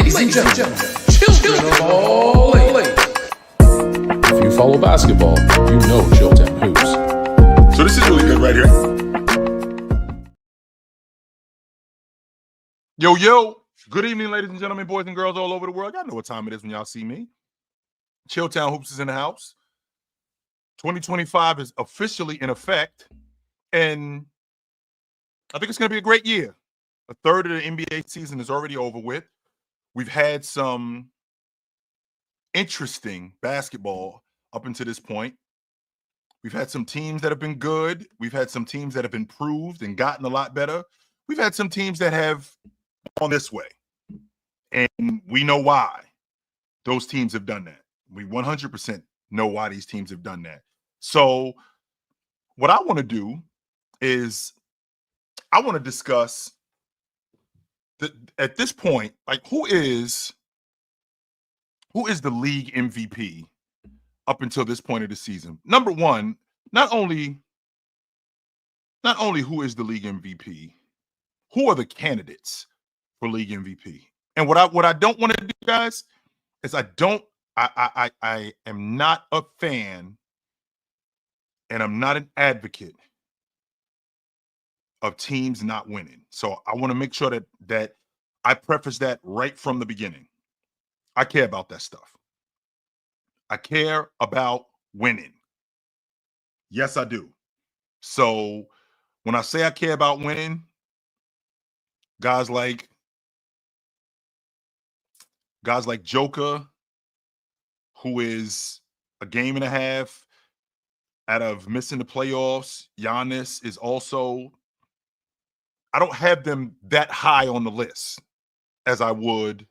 Ladies and gentlemen, children of all ages. If you follow basketball, you know Chilltown Hoops. So this is really good right here. Yo. Good evening, ladies and gentlemen, boys and girls all over the world. Y'all know what time it is when y'all see me. Chilltown Hoops is in the house. 2025 is officially in effect. And I think it's going to be a great year. A third of the NBA season is already over with. We've had some interesting basketball up until this point. We've had some teams that have been good. We've had some teams that have improved and gotten a lot better. We've had some teams that have gone this way. And we know why those teams have done that. We 100% know why these teams have done that. So what I want to do is I want to discuss at this point, like who is the league MVP up until this point of the season? Number one, not only who is the league MVP, who are the candidates for league MVP? And what I don't want to do, guys, is I am not a fan and I'm not an advocate of teams not winning. So I want to make sure that I preface that right from the beginning. I care about that stuff. I care about winning. Yes, I do. So when I say I care about winning, guys like Joker, who is a game and a half out of missing the playoffs. Giannis is also, I don't have them that high on the list as I would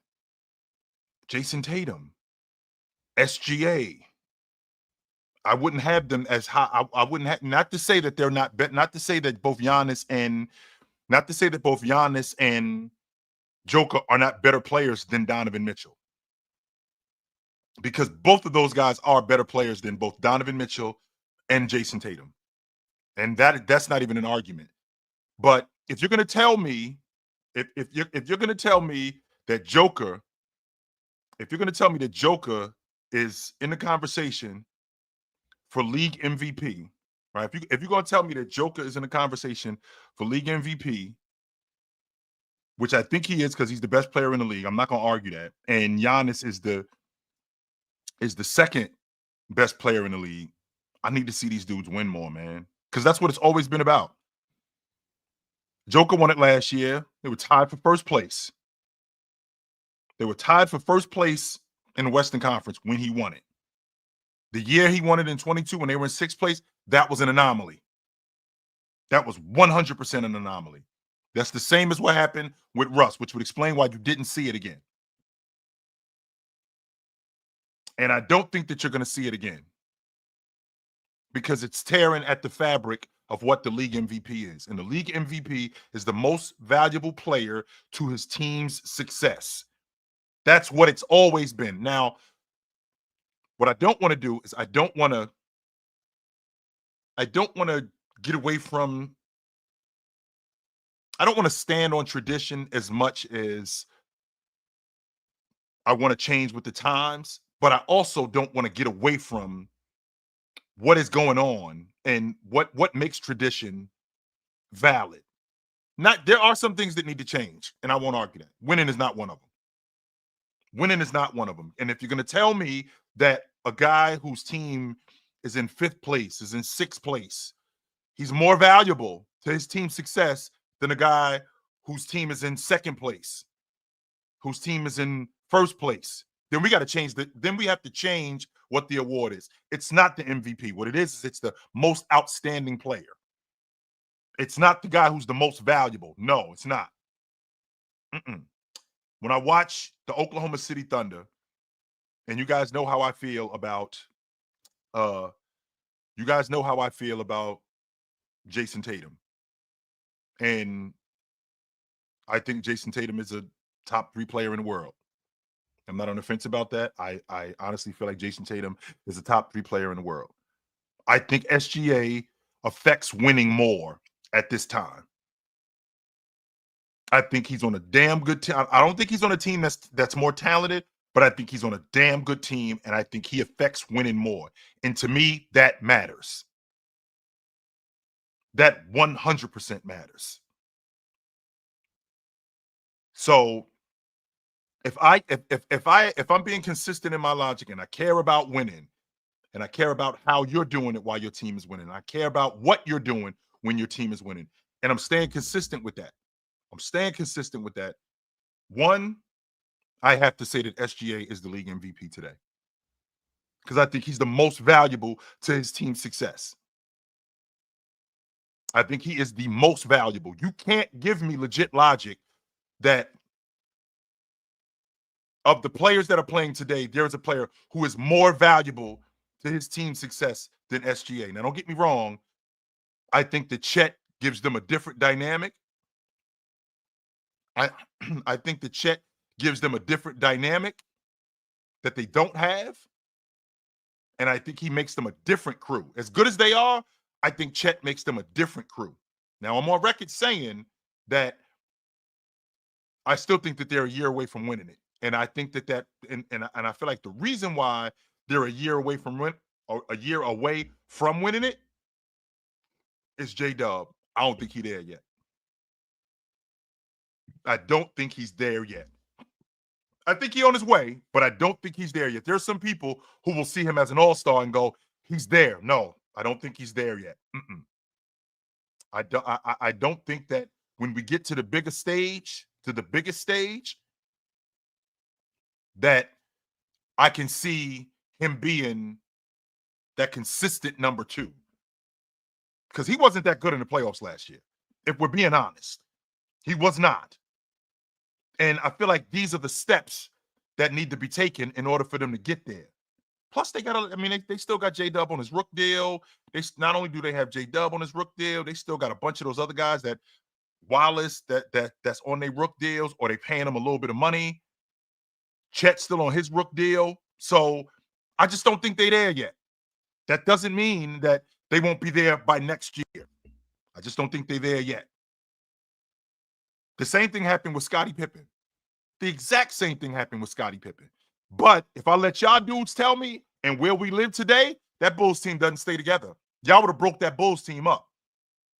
Jason Tatum, SGA. I wouldn't have them as high. I wouldn't have, not to say that they're not, not to say that both Giannis and Joker are not better players than Donovan Mitchell. Because both of those guys are better players than both Donovan Mitchell and Jason Tatum. And that's not even an argument. But if you're going to tell me, if you're going to tell me that Joker, is in the conversation for league MVP, right? If you're going to tell me that Joker is in the conversation for league MVP, which I think he is because he's the best player in the league, I'm not going to argue that. And Giannis is the second best player in the league. I need to see these dudes win more, man, because that's what it's always been about. Joker won it last year. They were tied for first place. They were tied for first place in the Western Conference when he won it. The year he won it in 22, when they were in sixth place, that was an anomaly. That was 100% an anomaly. That's the same as what happened with Russ, which would explain why you didn't see it again. And I don't think that you're going to see it again because it's tearing at the fabric of what the league MVP is. And the league MVP is the most valuable player to his team's success. That's what it's always been. Now, what I don't want to do is I don't want to get away from, I don't want to stand on tradition as much as I want to change with the times, but I also don't want to get away from what is going on and what makes tradition valid. There are some things that need to change, and I won't argue that. Winning is not one of them. Winning is not one of them. And if you're going to tell me that a guy whose team is in fifth place, is in sixth place, he's more valuable to his team's success than a guy whose team is in second place, whose team is in first place, then we got to change then we have to change what the award is. It's not the MVP. What it is it's the most outstanding player. It's not the guy who's the most valuable. No, it's not. When I watch the Oklahoma City Thunder, and you guys know how I feel about Jason Tatum. And I think Jason Tatum is a top 3 player in the world. I'm not on the fence about that. I honestly feel like Jason Tatum is a top 3 player in the world. I think SGA affects winning more at this time. I think he's on a damn good team. I don't think he's on a team that's more talented, but I think he's on a damn good team, and I think he affects winning more. And to me, that matters. That 100% matters. So if I'm being consistent in my logic and I care about winning, and I care about how you're doing it while your team is winning, I care about what you're doing when your team is winning, and I'm staying consistent with that. One, I have to say that SGA is the league MVP today because I think he's the most valuable to his team's success. I think he is the most valuable. You can't give me legit logic that of the players that are playing today, there's a player who is more valuable to his team's success than SGA. Now, don't get me wrong. I think that Chet gives them a different dynamic. I think that Chet gives them a different dynamic that they don't have. And I think he makes them a different crew. As good as they are, I think Chet makes them a different crew. Now, I'm on record saying that I still think that they're a year away from winning it. And I think that and I feel like the reason why they're a year away from winning it is J-Dub. I don't think he's there yet. I don't think he's there yet. I think he's on his way, but I don't think he's there yet. There's some people who will see him as an all-star and go, he's there. No, I don't think he's there yet. I don't think that when we get to the biggest stage, that I can see him being that consistent number two. Because he wasn't that good in the playoffs last year. If we're being honest, he was not. And I feel like these are the steps that need to be taken in order for them to get there. Plus, they still got J-Dub on his rook deal. Not only do they have J-Dub on his rook deal, they still got a bunch of those other guys that Wallace that's on their rook deals, or they paying them a little bit of money. Chet's still on his rook deal. So I just don't think they're there yet. That doesn't mean that they won't be there by next year. I just don't think they're there yet. The same thing happened with Scottie Pippen. The exact same thing happened with Scottie Pippen. But if I let y'all dudes tell me and where we live today, that Bulls team doesn't stay together. Y'all would have broke that Bulls team up.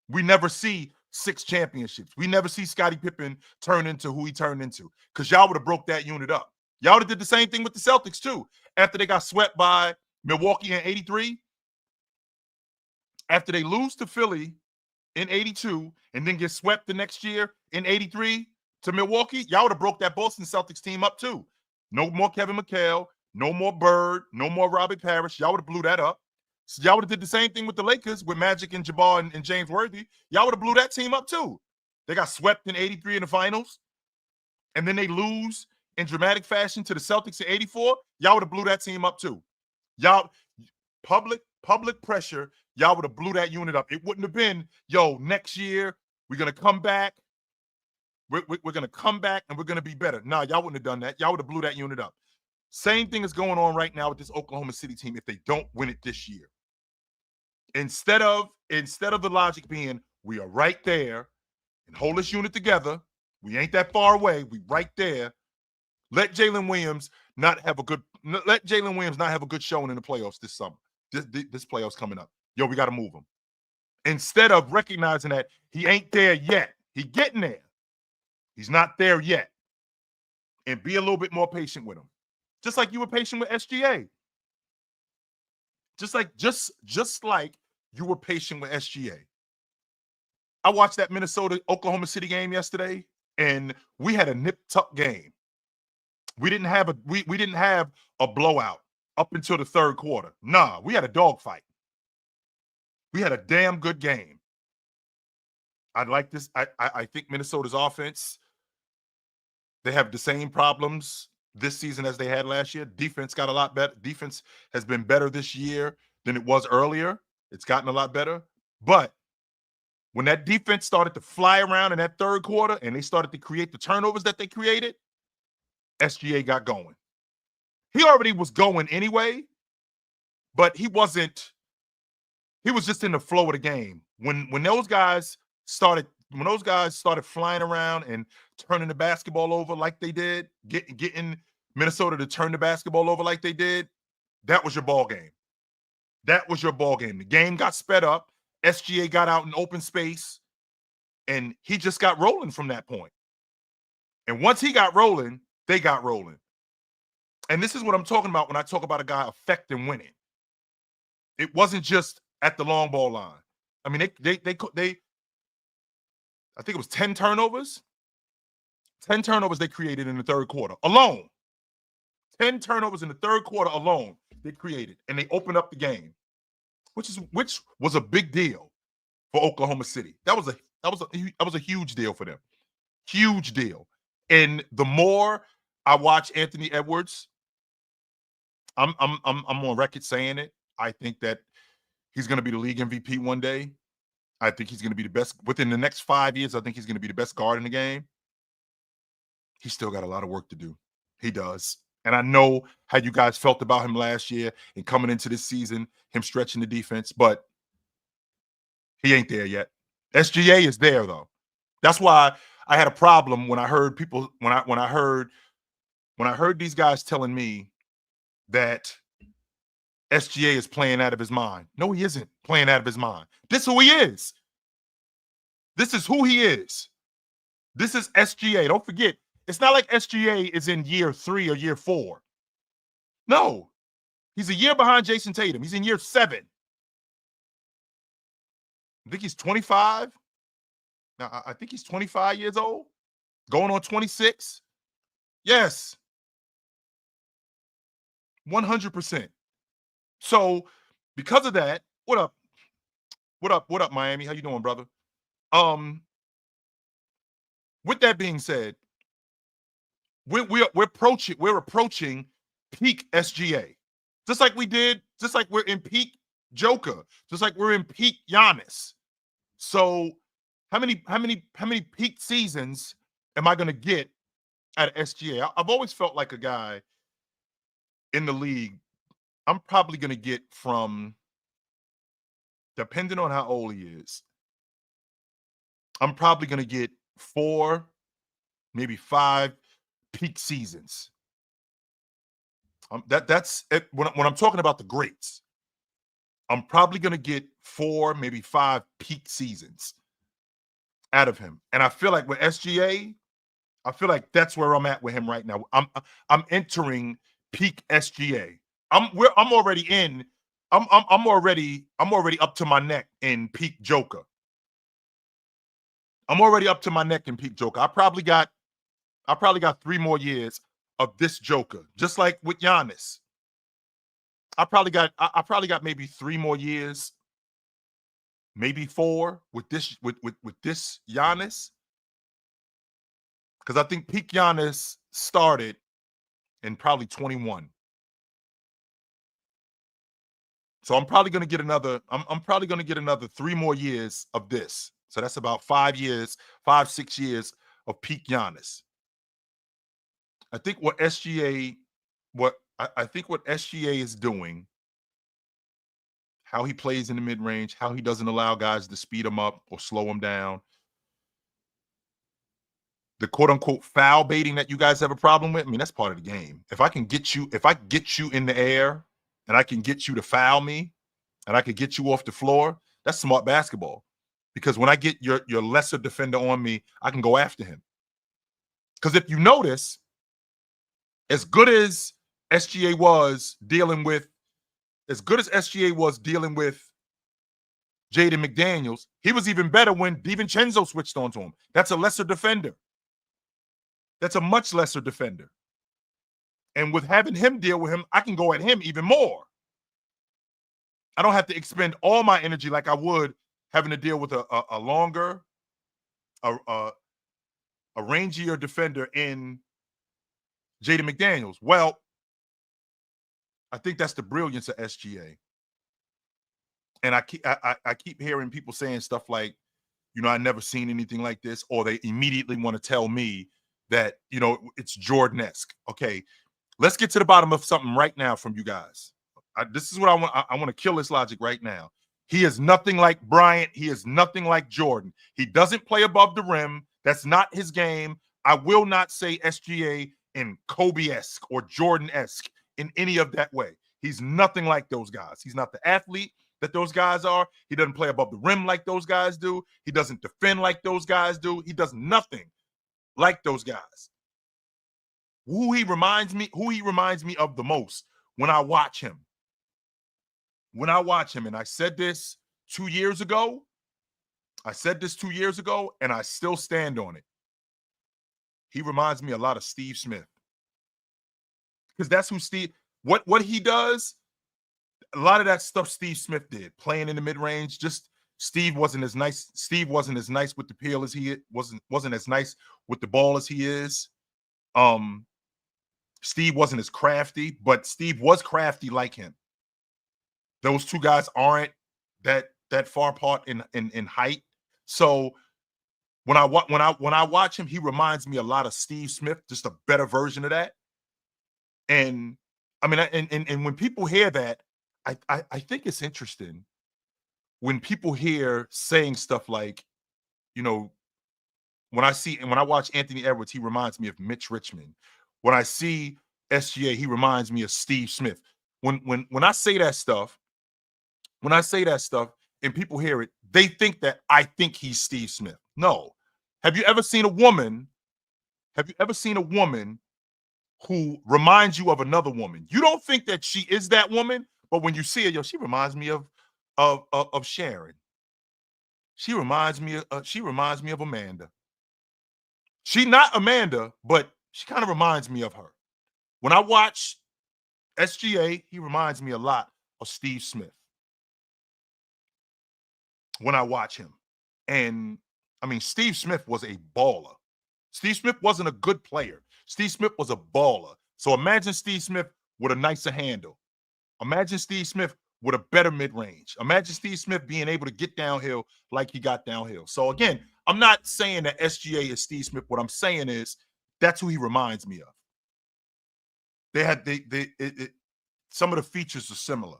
We never see 6 championships. We never see Scottie Pippen turn into who he turned into because y'all would have broke that unit up. Y'all would have did the same thing with the Celtics too. After they got swept by Milwaukee in 83, after they lose to Philly in 82 and then get swept the next year in 83 to Milwaukee, y'all would have broke that Boston Celtics team up too. No more Kevin McHale, no more Bird, no more Robbie Parrish. Y'all would have blew that up. So y'all would have did the same thing with the Lakers with Magic and Jabbar and James Worthy. Y'all would have blew that team up too. They got swept in 83 in the finals, and then they lose in dramatic fashion to the Celtics in 84. Y'all would have blew that team up too. Y'all, public pressure, y'all would have blew that unit up. It wouldn't have been, next year we're going to come back. We're going to come back and we're going to be better. No, y'all wouldn't have done that. Y'all would have blew that unit up. Same thing is going on right now with this Oklahoma City team if they don't win it this year. Instead of the logic being we are right there and hold this unit together, we ain't that far away, we right there. Let Jalen Williams not have a good showing in the playoffs this summer. This playoffs coming up. We got to move him. Instead of recognizing that he ain't there yet. He getting there. He's not there yet. And be a little bit more patient with him. Just like you were patient with SGA. Just like you were patient with SGA. I watched that Minnesota-Oklahoma City game yesterday, and we had a nip-tuck game. We didn't have a blowout up until the third quarter. Nah, we had a dogfight. We had a damn good game. I like this. I think Minnesota's offense, they have the same problems this season as they had last year. Defense got a lot better. Defense has been better this year than it was earlier. It's gotten a lot better. But when that defense started to fly around in that third quarter and they started to create the turnovers that they created, SGA got going. He already was going anyway, but he was just in the flow of the game. When those guys started those guys started flying around and turning the basketball over like they did, getting Minnesota to turn the basketball over like they did, that was your ball game. That was your ball game. The game got sped up. SGA got out in open space, and he just got rolling from that point. And once he got rolling, they got rolling. And this is what I'm talking about when I talk about a guy affecting winning. It wasn't just at the long ball line. I mean, they I think it was 10 turnovers. 10 turnovers they created in the third quarter alone. 10 turnovers in the third quarter alone they created, and they opened up the game, which was a big deal for Oklahoma City. That was a huge deal for them. Huge deal. And the more I watch Anthony Edwards, I'm on record saying it. I think that he's going to be the league MVP one day. I think he's going to be the best within the next 5 years. I think he's going to be the best guard in the game. He's still got a lot of work to do. He does. And I know how you guys felt about him last year and coming into this season, him stretching the defense, but he ain't there yet. SGA is there though. That's why I had a problem when I heard people when I heard these guys telling me that SGA is playing out of his mind. No, he isn't playing out of his mind. This is who he is. This is who he is. This is SGA. Don't forget, it's not like SGA is in year 3 or year 4. No, he's a year behind Jason Tatum. He's in year 7. I think he's 25. Now, I think he's 25 years old, going on 26. Yes, 100%. So, because of that, what up? What up? What up, Miami? How you doing, brother? With that being said, we're approaching peak SGA, just like we're in peak Joker, just like we're in peak Giannis. So, how many peak seasons am I going to get out of SGA? I've always felt like a guy in the league. I'm probably going to get from, depending on how old he is, I'm probably going to get 4, maybe 5 peak seasons. That's it. When I'm talking about the greats, I'm probably going to get 4, maybe 5 peak seasons out of him. And I feel like with SGA, I feel like that's where I'm at with him right now. I'm entering peak SGA. I'm already up to my neck in peak Joker. I'm already up to my neck in peak Joker. I probably got 3 more years of this Joker, just like with Giannis. I probably got maybe 3 more years, maybe 4 with this Giannis, because I think peak Giannis started in probably 21. So I'm probably going to get another. I'm probably going to get another 3 more years of this. So that's about 5 years, 5-6 years of peak Giannis. I think what SGA is doing, how he plays in the mid-range, how he doesn't allow guys to speed him up or slow him down, the quote-unquote foul baiting that you guys have a problem with, I mean, that's part of the game. If I get you in the air and I can get you to foul me and I can get you off the floor, that's smart basketball. Because when I get your lesser defender on me, I can go after him. Because if you notice, as good as SGA was dealing with Jaden McDaniels, he was even better when DiVincenzo switched onto him. That's a lesser defender. That's a much lesser defender. And with having him deal with him, I can go at him even more. I don't have to expend all my energy like I would having to deal with a longer, a rangier defender in Jaden McDaniels. Well, I think that's the brilliance of SGA. And I keep hearing people saying stuff like, I never seen anything like this, or they immediately want to tell me that, it's Jordan-esque. Okay, let's get to the bottom of something right now from you guys. This is what I want. I want to kill this logic right now. He is nothing like Bryant. He is nothing like Jordan. He doesn't play above the rim. That's not his game. I will not say SGA in Kobe-esque or Jordan-esque in any of that way. He's nothing like those guys. He's not the athlete that those guys are. He doesn't play above the rim like those guys do. He doesn't defend like those guys do. He does nothing like those guys. Who he reminds me of the most when I watch him. And I said this 2 years ago. And I still stand on it. He reminds me a lot of Steve Smith. Because that's who what he does, a lot of that stuff Steve Smith did, playing in the mid-range. Just Steve wasn't as nice with the peel as he wasn't as nice with the ball as he is. Steve wasn't as crafty, but Steve was crafty like him. Those two guys aren't that far apart in height. So when I watch him, he reminds me a lot of Steve Smith, just a better version of that. And I mean, and when people hear that, I think it's interesting when people hear saying stuff like, you know, when I watch Anthony Edwards, he reminds me of Mitch Richmond. When I see SGA, he reminds me of Steve Smith. When I say that stuff, and people hear it, they think that I think he's Steve Smith. No. Have you ever seen a woman who reminds you of another woman? You don't think that she is that woman, but when you see her, she reminds me of Sharon. She reminds me of Amanda. She's not Amanda, but she kind of reminds me of her. When I watch SGA, he reminds me a lot of Steve Smith. When I watch him. And I mean, Steve Smith was a baller. Steve Smith wasn't a good player. Steve Smith was a baller. So imagine Steve Smith with a nicer handle. Imagine Steve Smith with a better mid-range. Imagine Steve Smith being able to get downhill like he got downhill. So again, I'm not saying that SGA is Steve Smith. What I'm saying is that's who he reminds me of. Some of the features are similar.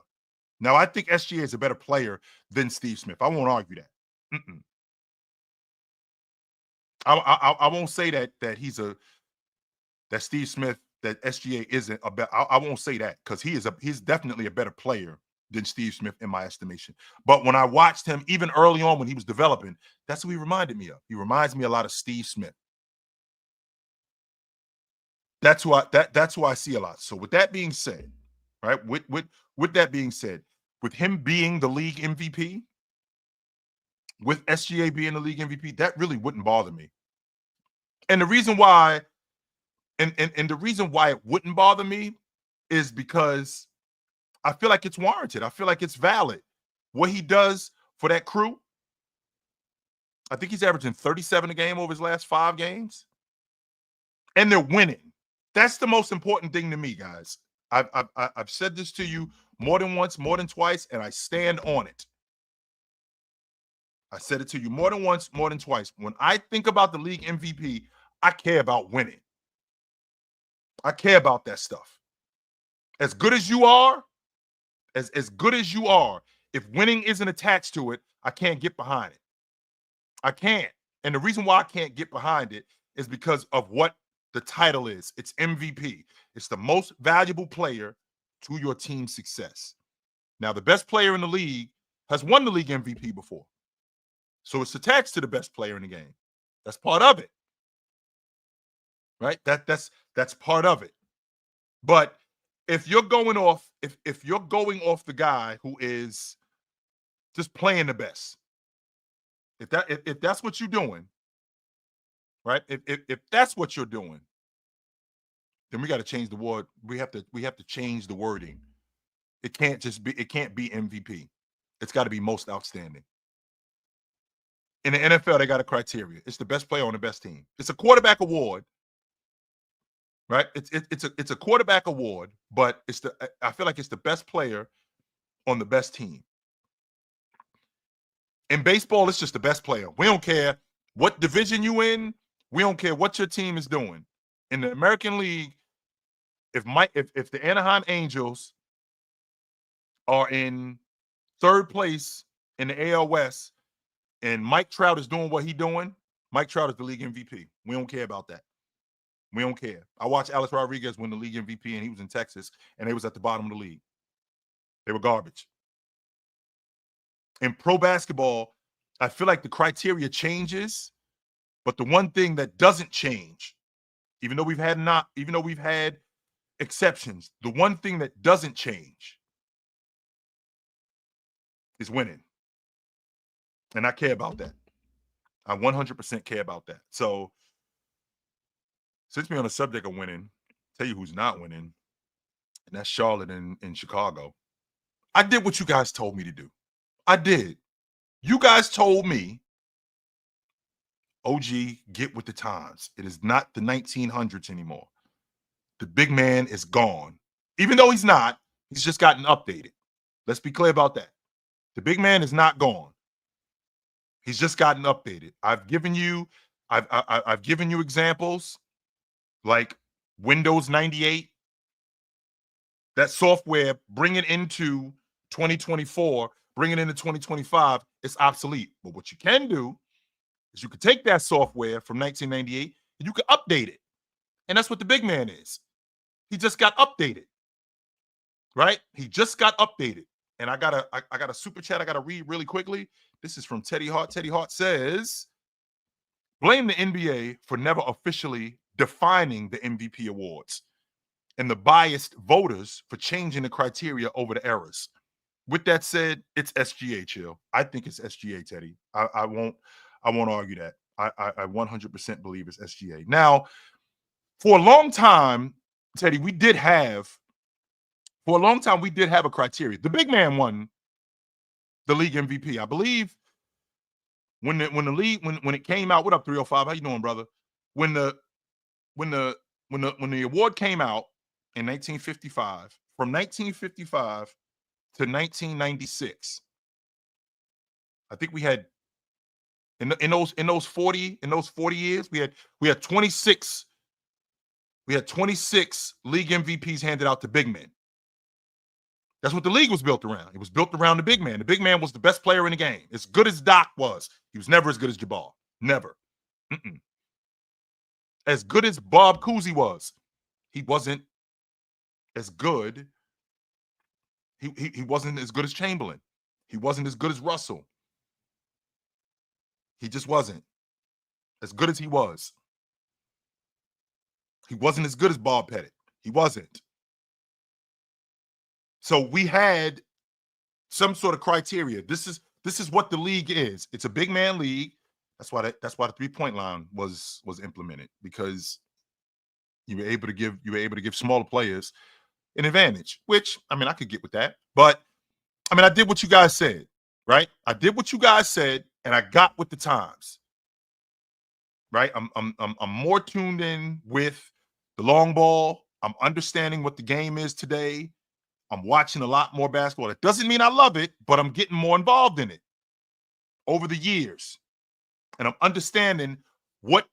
Now, I think SGA is a better player than Steve Smith. I won't argue that. I won't say that Steve Smith, that SGA isn't a better. I won't say that, because he's definitely a better player than Steve Smith in my estimation. But when I watched him, even early on when he was developing, that's who he reminded me of. He reminds me a lot of Steve Smith. That's who I see a lot. So with that being said, right? With that being said, with him being the league MVP, with SGA being the league MVP, that really wouldn't bother me. And the reason why, and the reason why it wouldn't bother me is because I feel like it's warranted. I feel like it's valid. What he does for that crew, I think he's averaging 37 a game over his last 5 games. And they're winning. That's the most important thing to me, guys. I've said this to you more than once, more than twice, and I stand on it. I said it to you more than once, more than twice. When I think about the league MVP, I care about winning. I care about that stuff. As good as you are, as good as you are, if winning isn't attached to it, I can't get behind it. I can't. And the reason why I can't get behind it is because of what the title is. It's MVP. It's the most valuable player to your team's success. Now, the best player in the league has won the league MVP before. So it's attached to the best player in the game. That's part of it. Right? That's part of it. But if you're going off, if you're going off the guy who is just playing the best, if that's what you're doing, right? If that's what you're doing, then we got to change the word. We have to change the wording. It can't be MVP. It's got to be most outstanding. In the NFL, they got a criteria. It's the best player on the best team. It's a quarterback award, right? It's a quarterback award, but I feel like it's the best player on the best team. In baseball, it's just the best player. We don't care what division you in. We don't care what your team is doing. In the American League, if the Anaheim Angels are in 3rd place in the AL West and Mike Trout is doing what he's doing, Mike Trout is the league MVP. We don't care about that. We don't care. I watched Alex Rodriguez win the league MVP, and he was in Texas, and they was at the bottom of the league. They were garbage. In pro basketball, I feel like the criteria changes, but the one thing that doesn't change, even though we've had exceptions, the one thing that doesn't change is winning. And I care about that. I 100% care about that. So, since we're on the subject of winning, tell you who's not winning, and that's Charlotte in Chicago. I did what you guys told me to do. I did. You guys told me, OG, get with the times. It is not the 1900s anymore. The big man is gone. Even though he's not, he's just gotten updated. Let's be clear about that. The big man is not gone. He's just gotten updated. I've given you examples like Windows 98. That software, bring it into 2024, bring it into 2025, it's obsolete. But what you can do is you can take that software from 1998 and you can update it. And that's what the big man is. He just got updated. Right? He just got updated. And I got a super chat I got to read really quickly. This is from Teddy Hart. Teddy Hart says, blame the NBA for never officially defining the MVP awards and the biased voters for changing the criteria over the eras. With that said, it's SGA, chill. I think it's SGA, Teddy. I won't argue that. I 100% believe it's SGA. Now, for a long time, Teddy, we did have a criteria. The big man won the league MVP. I believe when it came out. What up, 305? How you doing, brother? When the award came out in 1955, from 1955 to 1996, I think we had in those 40 years, we had 26 league MVPs handed out to big men. That's what the league was built around. It was built around the big man. The big man was the best player in the game. As good as Doc was, he was never as good as Jabbar. Never. As good as Bob Cousy was, he wasn't as good. He wasn't as good as Chamberlain. He wasn't as good as Russell. He just wasn't. As good as he was. He wasn't as good as Bob Pettit. He wasn't. So we had some sort of criteria. This is what the league is. It's a big man league. That's why the 3-point line was implemented, because you were able to give smaller players an advantage, which, I mean, I could get with that. But I mean, I did what you guys said, right? I did what you guys said, and I got with the times. Right? I'm more tuned in with the long ball. I'm understanding what the game is today. I'm watching a lot more basketball. It doesn't mean I love it, but I'm getting more involved in it over the years. And I'm understanding what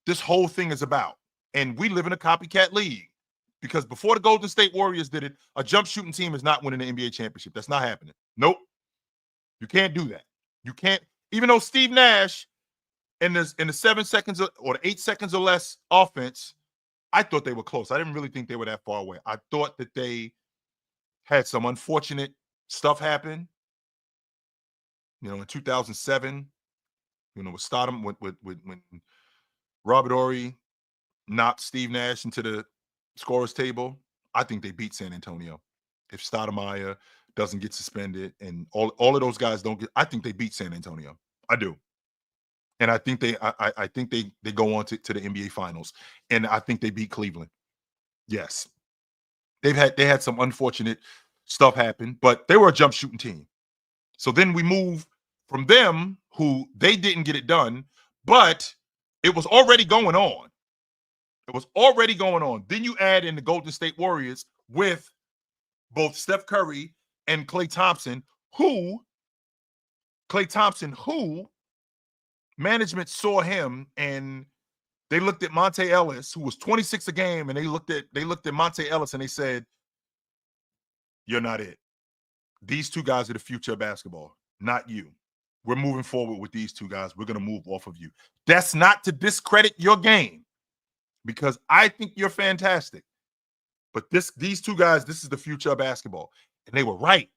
this whole thing is about. And we live in a copycat league, because before the Golden State Warriors did it, a jump shooting team is not winning the NBA championship. That's not happening. Nope. You can't do that. You can't, even though Steve Nash in the 7 seconds or the 8 seconds or less offense, I thought they were close. I didn't really think they were that far away. I thought that they had some unfortunate stuff happen. In 2007, with Stardom, when Robert Horry knocked Steve Nash into the scorer's table, I think they beat San Antonio. If Stoudemire doesn't get suspended and all of those guys don't get, I think they beat San Antonio. I do. And I think they go on to the NBA Finals. And I think they beat Cleveland. Yes. They had some unfortunate stuff happen, but they were a jump shooting team. So then we move from them, who they didn't get it done, but it was already going on. It was already going on. Then you add in the Golden State Warriors with both Steph Curry and Klay Thompson, who management saw him and they looked at Monte Ellis, who was 26 a game, and they looked at Monte Ellis and they said, "You're not it. These two guys are the future of basketball. not you. We're moving forward with these two guys. We're going to move off of you. That's not to discredit your game, because I think you're fantastic. But these two guys, this is the future of basketball. And they were right.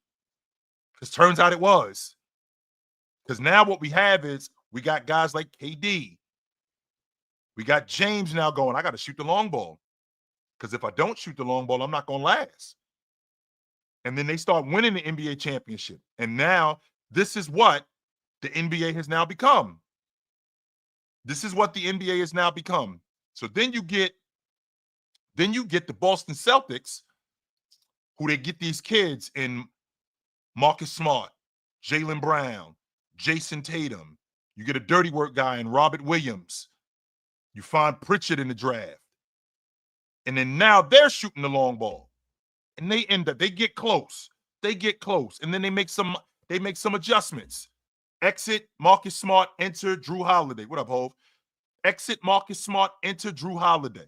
Because turns out it was. Because now what we have is we got guys like KD. We got James now going, I got to shoot the long ball. Because if I don't shoot the long ball, I'm not going to last. And then they start winning the NBA championship. And now this is what the NBA has now become. This is what the NBA has now become. So then you get the Boston Celtics, who they get these kids in Marcus Smart, Jaylen Brown, Jason Tatum. You get a dirty work guy in Robert Williams. You find Pritchard in the draft. And then now they're shooting the long ball. And they get close. They get close. And then they make some adjustments. Exit Marcus Smart, enter Drew Holiday. What up, Hov? Exit Marcus Smart, enter Drew Holiday.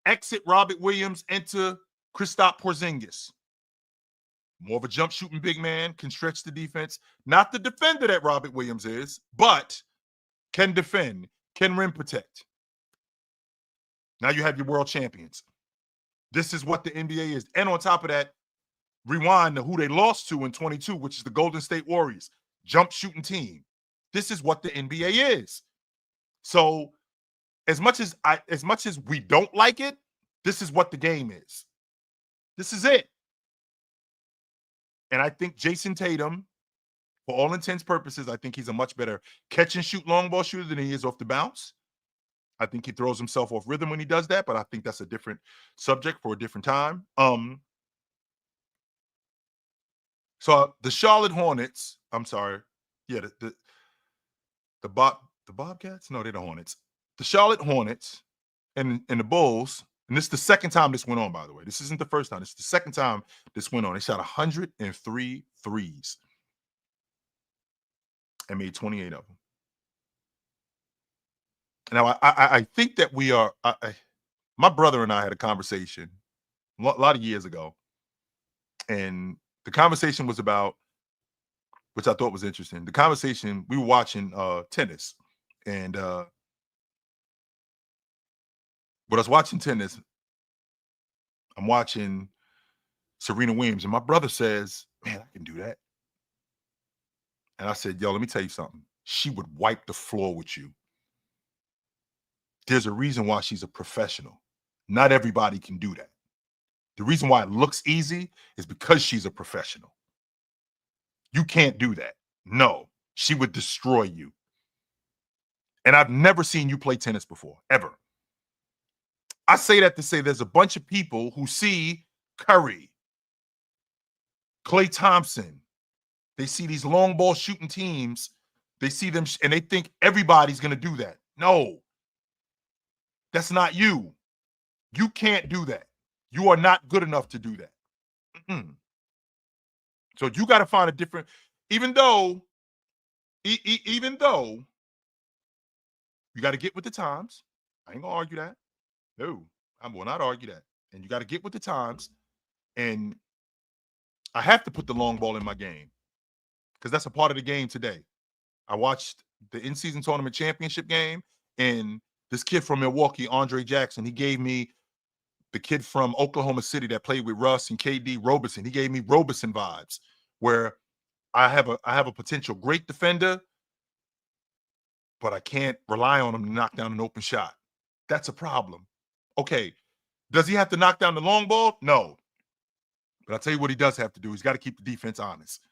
Exit Robert Williams, enter Kristaps Porzingis. More of a jump shooting big man, can stretch the defense. Not the defender that Robert Williams is, but can defend, can rim protect. Now you have your world champions. This is what the NBA is. And on top of that, rewind to who they lost to in 22, which is the Golden State Warriors. Jump shooting team. This is what the NBA is. So as much as we don't like it, this is what the game is. This is it. And I think Jason Tatum, for all intents and purposes, I think he's a much better catch and shoot long ball shooter than he is off the bounce. I think he throws himself off rhythm when he does that, but I think that's a different subject for a different time. So the Charlotte Hornets, I'm sorry. Yeah, the Bobcats? No, they're the Hornets. The Charlotte Hornets and the Bulls, and this is the second time this went on, by the way. This isn't the first time. This is the second time this went on. They shot 103 threes and made 28 of them. Now, I think that we are my brother and I had a conversation a lot of years ago, and the conversation was about, which I thought was interesting. The conversation, we were watching tennis, and when I was watching tennis, I'm watching Serena Williams, and my brother says, "Man, I can do that." And I said, "Yo, let me tell you something. She would wipe the floor with you. There's a reason why she's a professional. Not everybody can do that. The reason why it looks easy is because she's a professional. You can't do that. No, she would destroy you. And I've never seen you play tennis before, ever." I say that to say there's a bunch of people who see Curry, Klay Thompson. They see these long ball shooting teams. They see them and they think everybody's going to do that. No, that's not you. You can't do that. You are not good enough to do that. So you got to find a different, even though you got to get with the times. I ain't going to argue that. No, I will not argue that. And you got to get with the times. And I have to put the long ball in my game because that's a part of the game today. I watched the in-season tournament championship game, and this kid from Milwaukee, Andre Jackson, he gave me the kid from Oklahoma City that played with Russ and KD, Robeson. He gave me Robeson vibes, where I have a potential great defender, but I can't rely on him to knock down an open shot. That's a problem. Okay, does he have to knock down the long ball? No. But I'll tell you what he does have to do. He's got to keep the defense honest.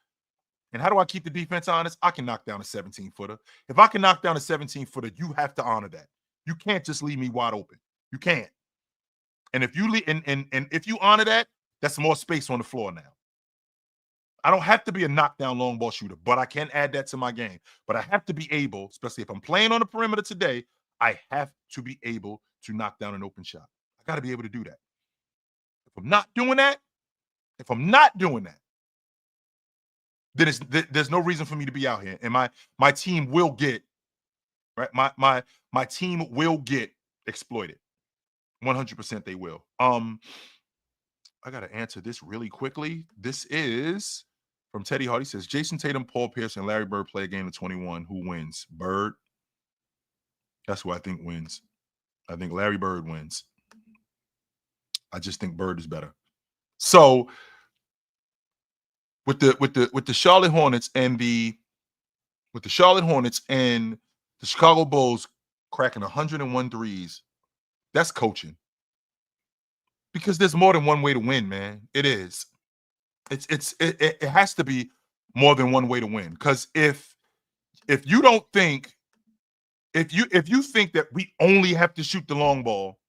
And how do I keep the defense honest? I can knock down a 17-footer. If I can knock down a 17-footer, you have to honor that. You can't just leave me wide open. You can't. And if you if you honor that, that's more space on the floor now. I don't have to be a knockdown long ball shooter, but I can add that to my game. But I have to be able, especially if I'm playing on the perimeter today, I have to be able to knock down an open shot. I got to be able to do that. If I'm not doing that, then there's no reason for me to be out here. And my team will get, right? My team will get exploited. 100% they will. I got to answer this really quickly. This is From Teddy Hart, he says, Jason Tatum, Paul Pierce, and Larry Bird play a game of 21. Who wins? Bird. That's who I think wins. I think Larry Bird wins. I just think Bird is better. So with the Charlotte Hornets and the Chicago Bulls cracking 101 threes, that's coaching. Because there's more than one way to win, man. It is. It has to be more than one way to win. Because if you don't think, if you think that we only have to shoot the long ball,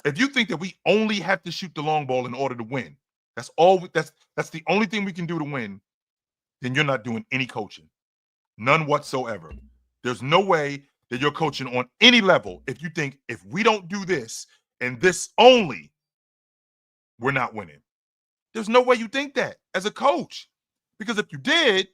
if you think that we only have to shoot the long ball in order to win, that's the only thing we can do to win, then you're not doing any coaching. None whatsoever. There's no way that you're coaching on any level if you think if we don't do this and this only, we're not winning. There's no way you think that as a coach. Because if you did,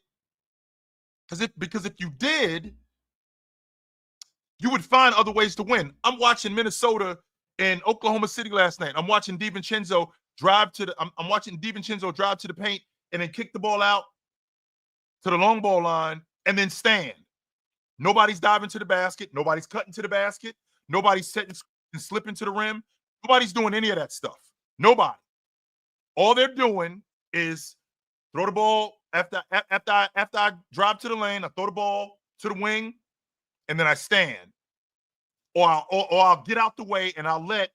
you would find other ways to win. I'm watching Minnesota and Oklahoma City last night. I'm watching DiVincenzo drive to the paint and then kick the ball out to the long ball line and then stand. Nobody's diving to the basket. Nobody's cutting to the basket. Nobody's setting and slipping to the rim. Nobody's doing any of that stuff. Nobody. All they're doing is throw the ball after I drive to the lane. I throw the ball to the wing, and then I stand. Or I'll get out the way and I'll let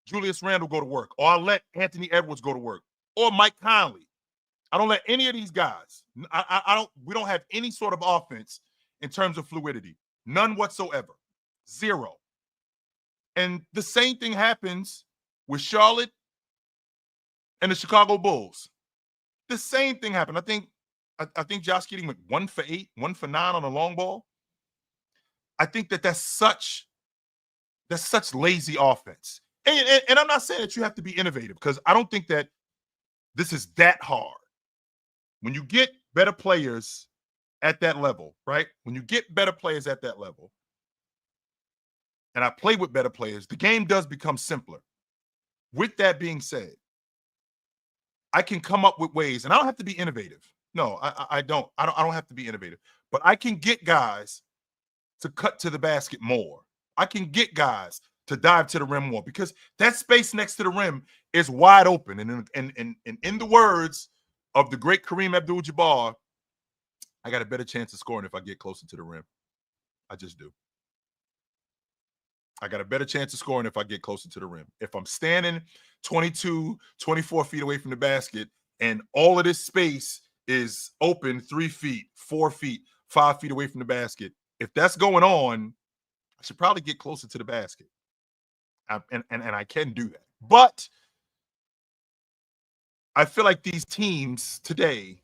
Julius Randle go to work. Or I'll let Anthony Edwards go to work. Or Mike Conley. I don't let any of these guys. We don't have any sort of offense in terms of fluidity. None whatsoever. Zero. And the same thing happens with Charlotte and the Chicago Bulls. The same thing happened. I think Josh Giddey went 1 for 8, 1 for 9 on a long ball. I think that's such lazy offense. And I'm not saying that you have to be innovative, because I don't think that this is that hard. When you get better players at that level, right? When you get better players at that level, and I play with better players, the game does become simpler. With that being said, I can come up with ways, and I don't have to be innovative. No, I don't. I don't have to be innovative, but I can get guys to cut to the basket more. I can get guys to dive to the rim more, because that space next to the rim is wide open. And in the words of the great Kareem Abdul-Jabbar, I got a better chance of scoring if I get closer to the rim. I just do. I got a better chance of scoring if I get closer to the rim. If I'm standing 22, 24 feet away from the basket and all of this space is open 3 feet, 4 feet, 5 feet away from the basket, if that's going on, I should probably get closer to the basket. And I can do that. But I feel like these teams today,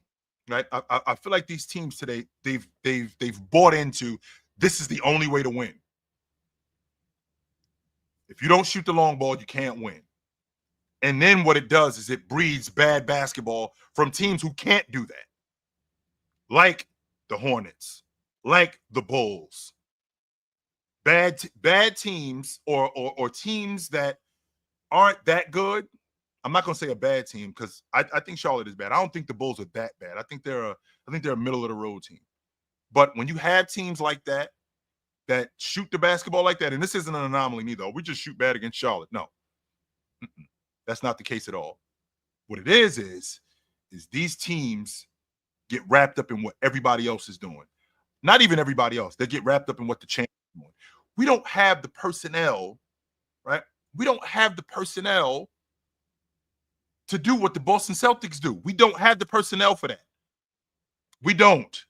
right? I feel like these teams today, they've bought into, this is the only way to win. If you don't shoot the long ball, you can't win. And then what it does is it breeds bad basketball from teams who can't do that. Like the Hornets, like the Bulls. Bad teams or teams that aren't that good. I'm not going to say a bad team, because I think Charlotte is bad. I don't think the Bulls are that bad. I think they're a middle of the road team. But when you have teams like that shoot the basketball like that, and this isn't an anomaly neither. We just shoot bad against Charlotte. No, that's not the case at all. What it is these teams get wrapped up in what everybody else is doing. Not even everybody else. They get wrapped up in what the champ is doing. We don't have the personnel, right? We don't have the personnel to do what the Boston Celtics do. We don't have the personnel for that. We don't.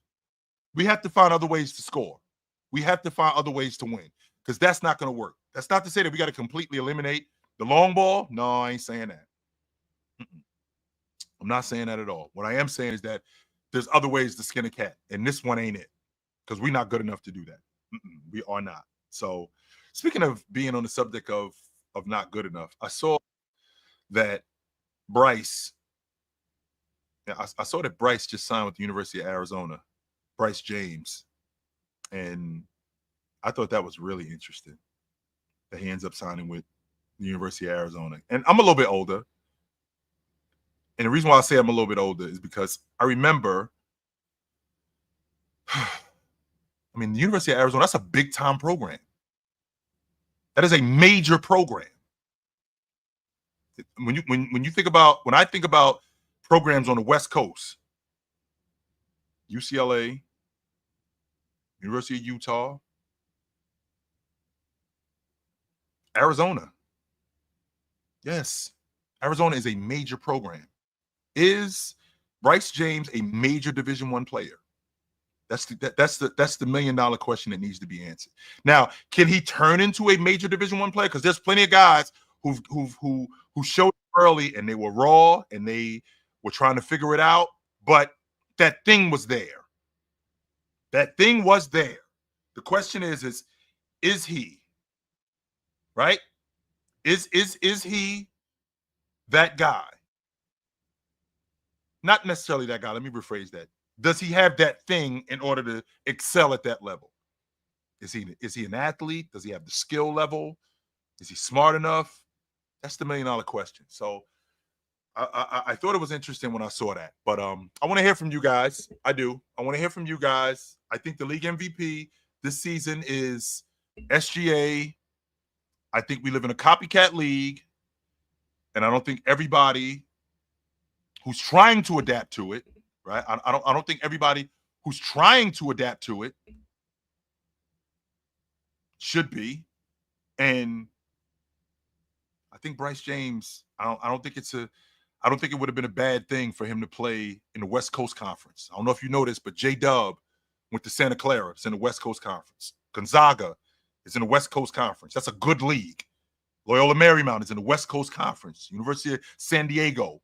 We have to find other ways to score. We have to find other ways to win, because that's not going to work. That's not to say that we got to completely eliminate the long ball. No, I ain't saying that. I'm not saying that at all. What I am saying is that there's other ways to skin a cat, and this one ain't it, because we're not good enough to do that. We are not. So speaking of being on the subject of not good enough, I saw that Bryce just signed with the University of Arizona, Bryce James. And I thought that was really interesting that he ends up signing with the University of Arizona. And I'm a little bit older. And the reason why I say I'm a little bit older is because I remember, I mean, the University of Arizona, that's a big time program. That is a major program. When I think about programs on the West Coast, UCLA, University of Utah, Arizona. Yes, Arizona is a major program. Is Bryce James a major Division I player? That's the $1 million question that needs to be answered. Now, can he turn into a major Division I player? Because there's plenty of guys who showed early and they were raw and they were trying to figure it out, but that thing was there. That thing was there. The question is he, right? Is he that guy? Not necessarily that guy. Let me rephrase that. Does he have that thing in order to excel at that level? Is he an athlete? Does he have the skill level? Is he smart enough? That's the $1 million question. So I thought it was interesting when I saw that. But I want to hear from you guys. I do. I want to hear from you guys. I think the league MVP this season is SGA. I think we live in a copycat league, and I don't think everybody who's trying to adapt to it, right? I don't think everybody who's trying to adapt to it should be. And I think Bryce James, I don't think it would have been a bad thing for him to play in the West Coast Conference. I don't know if you know this, but J-Dub went to Santa Clara. It's in the West Coast Conference. Gonzaga is in the West Coast Conference. That's a good league. Loyola Marymount is in the West Coast Conference. University of San Diego.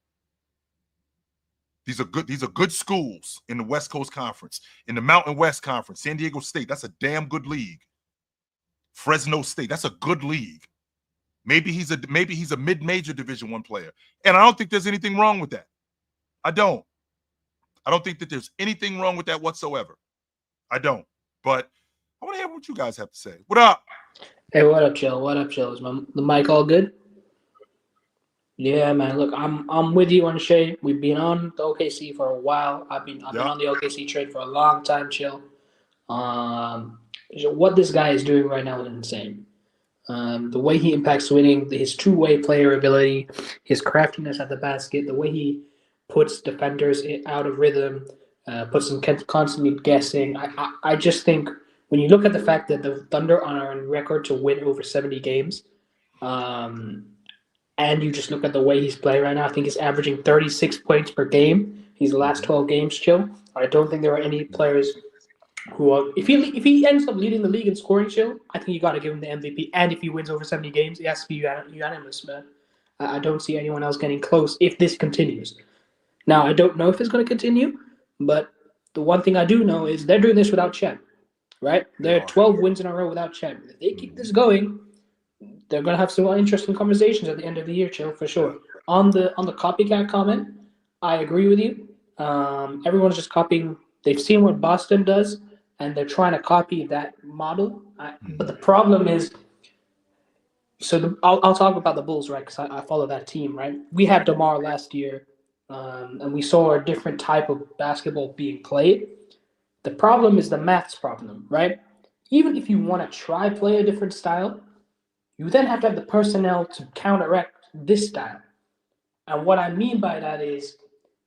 These are good schools in the West Coast Conference. In the Mountain West Conference, San Diego State, that's a damn good league. Fresno State, that's a good league. Maybe he's a mid-major Division I player. And I don't think there's anything wrong with that. I don't think that there's anything wrong with that whatsoever. I don't. But I want to hear what you guys have to say. What up? Hey, what up, Chill? What up, Chill? Is the mic all good? Yeah, man. Look, I'm with you on Shay. We've been on the OKC for a while. I've been on the OKC trade for a long time, Chill. What this guy is doing right now is insane. The way he impacts winning, his two-way player ability, his craftiness at the basket, the way he puts defenders out of rhythm, puts them constantly guessing. I just think when you look at the fact that the Thunder are on record to win over 70 games, and you just look at the way he's playing right now, I think he's averaging 36 points per game. His last 12 games, Chill. I don't think there are any players who are, if he ends up leading the league in scoring, Chill, I think you got to give him the MVP. And if he wins over 70 games, it has to be unanimous, man. I don't see anyone else getting close if this continues. Now, I don't know if it's going to continue, but the one thing I do know is they're doing this without Chet, right? They're 12 wins in a row without Chet. If they keep this going, they're going to have some interesting conversations at the end of the year, Chill, for sure. On the copycat comment, I agree with you. Everyone's just copying. They've seen what Boston does, and they're trying to copy that model. But the problem is, I'll talk about the Bulls, right? Because I follow that team, right? We had DeMar last year, and we saw a different type of basketball being played. The problem is the maths problem, right? Even if you want to try play a different style, you then have to have the personnel to counteract this style. And what I mean by that is,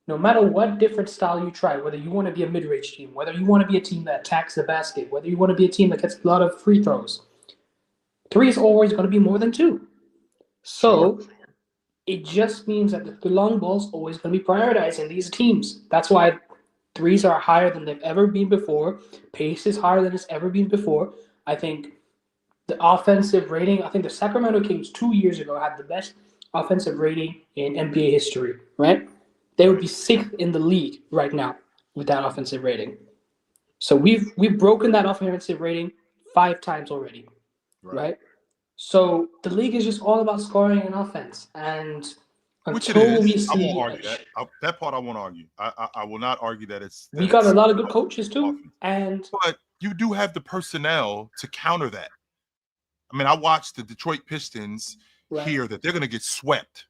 no matter what different style you try, whether you want to be a mid-range team, whether you want to be a team that attacks the basket, whether you want to be a team that gets a lot of free throws, 3 is always going to be more than 2. So it just means that the long ball is always going to be prioritized in these teams. That's why 3s are higher than they've ever been before. Pace is higher than it's ever been before. I think the offensive rating, I think the Sacramento Kings 2 years ago had the best offensive rating in NBA history, right? They would be 6th in the league right now with that offensive rating. So we've broken that offensive rating 5 times already, right? So the league is just all about scoring and offense. And until we see, I won't argue that. That part I won't argue. I will not argue that it's. We got a lot of good coaches too, but you do have the personnel to counter that. I mean, I watched the Detroit Pistons hear that they're going to get swept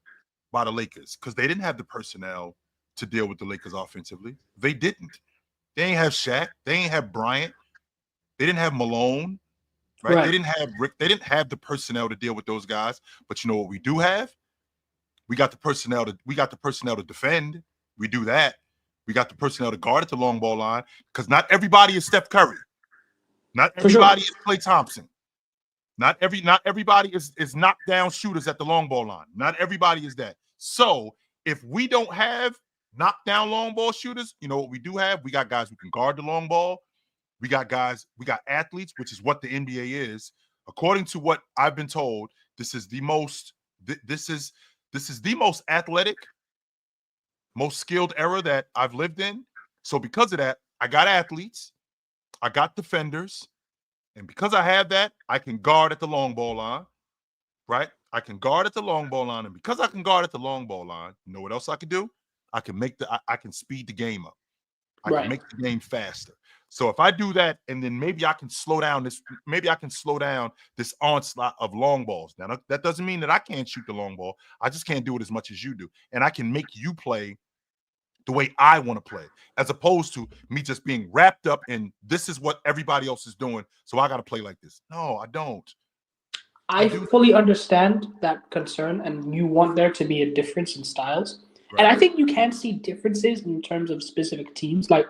by the Lakers because they didn't have the personnel to deal with the Lakers offensively. They didn't. They ain't have Shaq. They ain't have Bryant. They didn't have Malone. Right? They didn't have Rick. They didn't have the personnel to deal with those guys. But you know what we do have? We got the personnel to defend. We do that. We got the personnel to guard at the long ball line because not everybody is Steph Curry. Not everybody is Klay Thompson. Not everybody is knockdown shooters at the long ball line. Not everybody is that. So if we don't have knockdown long ball shooters, you know what we do have? We got guys who can guard the long ball. We got athletes, which is what the NBA is. According to what I've been told, this is the most athletic, most skilled era that I've lived in. So because of that, I got athletes, I got defenders, and because I have that, I can guard at the long ball line, right? I can guard at the long ball line, and because I can guard at the long ball line, you know what else I can do? I can speed the game up. I can make the game faster. So if I do that, and then maybe I can slow down this onslaught of long balls. Now that doesn't mean that I can't shoot the long ball. I just can't do it as much as you do. And I can make you play the way I want to play, as opposed to me just being wrapped up in this is what everybody else is doing, so I got to play like this. No, I don't. I fully understand that concern, and you want there to be a difference in styles. Right. And I think you can see differences in terms of specific teams. Like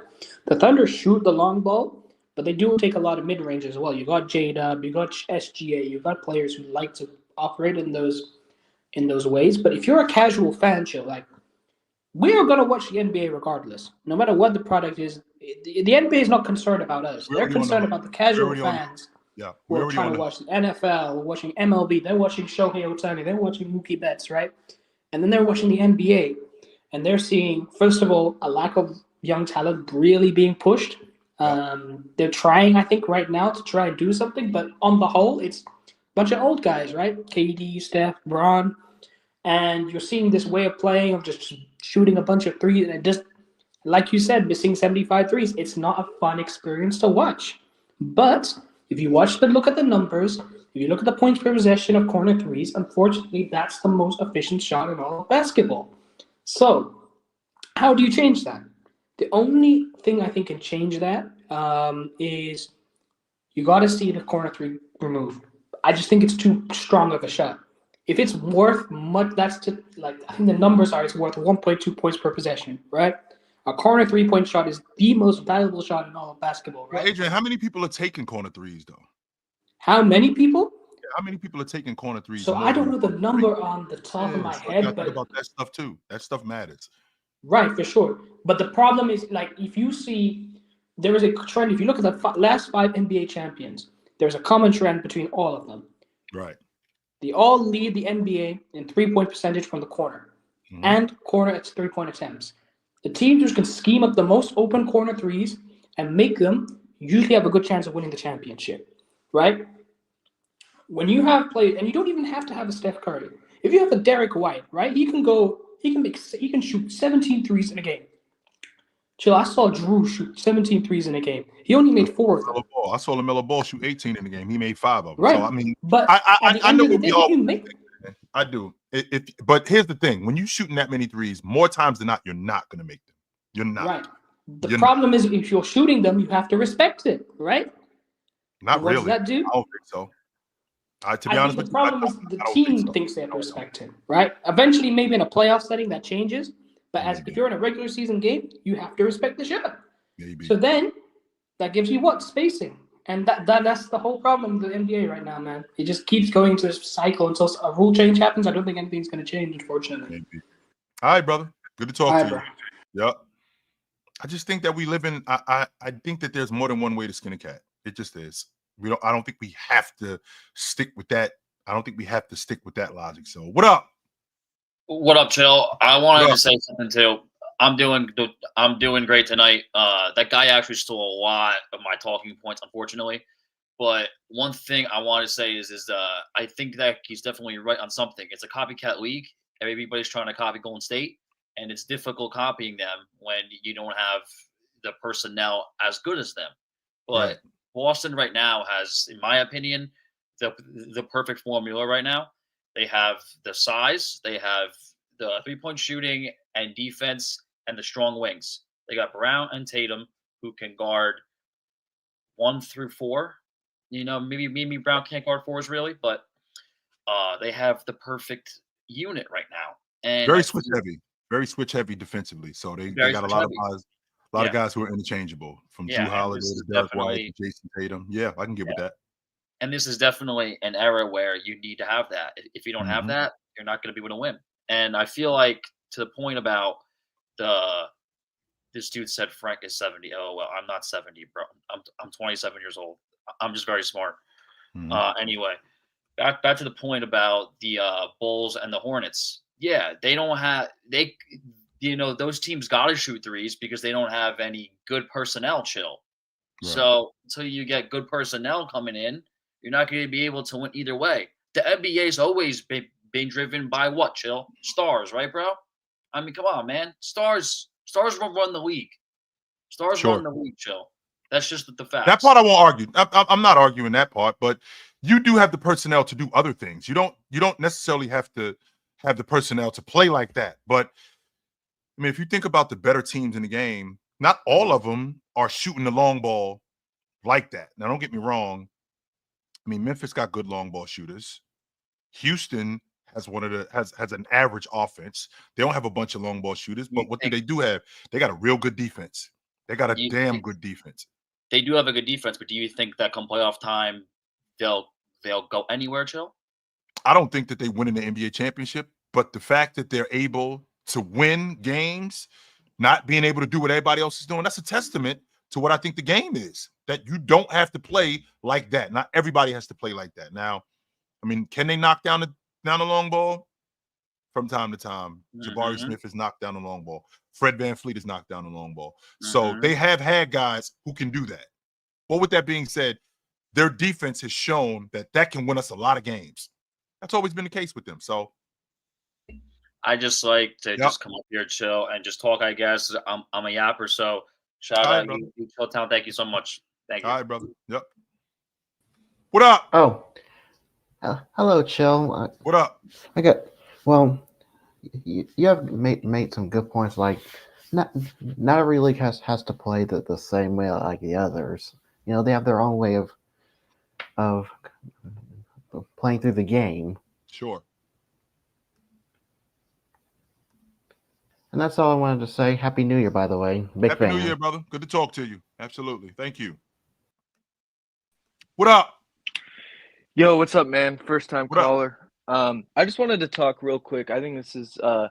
the Thunder shoot the long ball, but they do take a lot of mid-range as well. You got J-Dub, you got SGA, you got players who like to operate in those ways. But if you're a casual fan, Chill, like we are gonna watch the NBA regardless, no matter what the product is. The NBA is not concerned about us; they're concerned about the casual fans. Yeah, who are trying to watch the NFL, watching MLB, they're watching Shohei Ohtani, they're watching Mookie Betts, right? And then they're watching the NBA. And they're seeing, first of all, a lack of young talent really being pushed. They're trying, I think, right now to try and do something. But on the whole, it's a bunch of old guys, right? KD, Steph, Bron. And you're seeing this way of playing of just shooting a bunch of threes. And it just, like you said, missing 75 threes. It's not a fun experience to watch. But if you look at the numbers, if you look at the points per possession of corner threes, unfortunately, that's the most efficient shot in all of basketball. So, how do you change that? The only thing I think can change that is you got to see the corner three removed. I just think it's too strong of a shot. If it's worth much, I think the numbers are it's worth 1.2 points per possession, right? A corner 3-point shot is the most valuable shot in all of basketball, right? Well, Adrian, how many people are taking corner threes, though? How many people? How many people are taking corner threes? So I don't know the number on the top of my head, but think about that stuff too. That stuff matters. Right, for sure. But the problem is, like, if you see, there is a trend. If you look at the last 5 NBA champions, there's a common trend between all of them. Right. They all lead the NBA in 3-point percentage from the corner and corner at 3-point attempts. The teams who can scheme up the most open corner threes and make them usually have a good chance of winning the championship, right? When you have played, and you don't even have to have a Steph Curry. If you have a Derek White, right, he can shoot 17 threes in a game. Chill, I saw Drew shoot 17 threes in a game. He only made 4 of them. I saw LaMelo Ball shoot 18 in the game. He made 5 of them. Right. So, I mean, but I know what we all make them. I do. But here's the thing. When you're shooting that many threes, more times than not, you're not going to make them. You're not. Right. The problem is if you're shooting them, you have to respect it, right? Not really. What does that do? I don't think so. To be honest with you, the problem is the team thinks they have to respect him, right? Eventually, maybe in a playoff setting, that changes. But if you're in a regular season game, you have to respect the shot. Maybe. So then that gives you what? Spacing. And that's the whole problem with the NBA right now, man. It just keeps going to this cycle until a rule change happens. I don't think anything's going to change, unfortunately. Maybe. All right, brother. Good to talk to bro. you. Yep. I just think that we live in I think that there's more than one way to skin a cat. It just is. I don't think we have to stick with that. I don't think we have to stick with that logic. So what up? What up, Chill? I wanted to say something too. I'm doing great tonight. That guy actually stole a lot of my talking points, unfortunately. But one thing I want to say is I think that he's definitely right on something. It's a copycat league. Everybody's trying to copy Golden State, and it's difficult copying them when you don't have the personnel as good as them. But Boston right now has, in my opinion, the perfect formula right now. They have the size, they have the 3-point shooting and defense and the strong wings. They got Brown and Tatum who can guard 1 through 4. Maybe Brown can't guard 4s really, but they have the perfect unit right now. And Very switch heavy defensively. So they very got a switch lot heavy. of guys who are interchangeable, from Drew Yeah, and Holiday this to is Derek White definitely to Jason Tatum. Yeah, I can get with that. and this is definitely an era where you need to have that. If you don't have Mhm. that, you're not going to be able to win. And I feel like to the point about this dude said Frank is 70. Oh well, I'm not 70, bro. I'm 27 years old. I'm just very smart. Mhm. Anyway, back to the point about the Bulls and the Hornets. Yeah, they don't have those teams got to shoot threes because they don't have any good personnel. Chill. Right. So until you get good personnel coming in, you're not going to be able to win either way. The NBA's always been driven by what? Chill, stars, right, bro? I mean, come on, man. Stars run the league. Stars Sure. run the league. Chill. That's just the facts. That part I won't argue. I'm not arguing that part, but you do have the personnel to do other things. You don't necessarily have to have the personnel to play like that. But I mean, if you think about the better teams in the game, not all of them are shooting the long ball like that. Now, don't get me wrong. I mean, Memphis got good long ball shooters. Houston has has an average offense. They don't have a bunch of long ball shooters, but what do they do have? They got a real good defense. They got a damn good defense. They do have a good defense, but do you think that come playoff time they'll go anywhere, Chill? I don't think that they win in the NBA championship, but the fact that they're able to win games, not being able to do what everybody else is doing, that's a testament to what I think the game is. That you don't have to play like that. Not everybody has to play like that. Now, I mean, can they knock down the long ball? From time to time, Jabari Smith has knocked down the long ball. Fred VanVleet has knocked down the long ball. So they have had guys who can do that. But with that being said, their defense has shown that can win us a lot of games. That's always been the case with them. So I just like to just come up here, Chill, and just talk. I guess I'm a yapper, so shout out you, Chill Town. Thank you so much. Thank you. All right, brother. Yep. What up? Oh, hello, Chill. What up? You have made some good points. Like, not every league has to play the same way like the others. They have their own way of playing through the game. Sure. And that's all I wanted to say. Happy New Year, by the way. Big Happy fan. New Year, brother. Good to talk to you. Absolutely. Thank you. What up? Yo, what's up, man? First time caller. I just wanted to talk real quick. I think this is a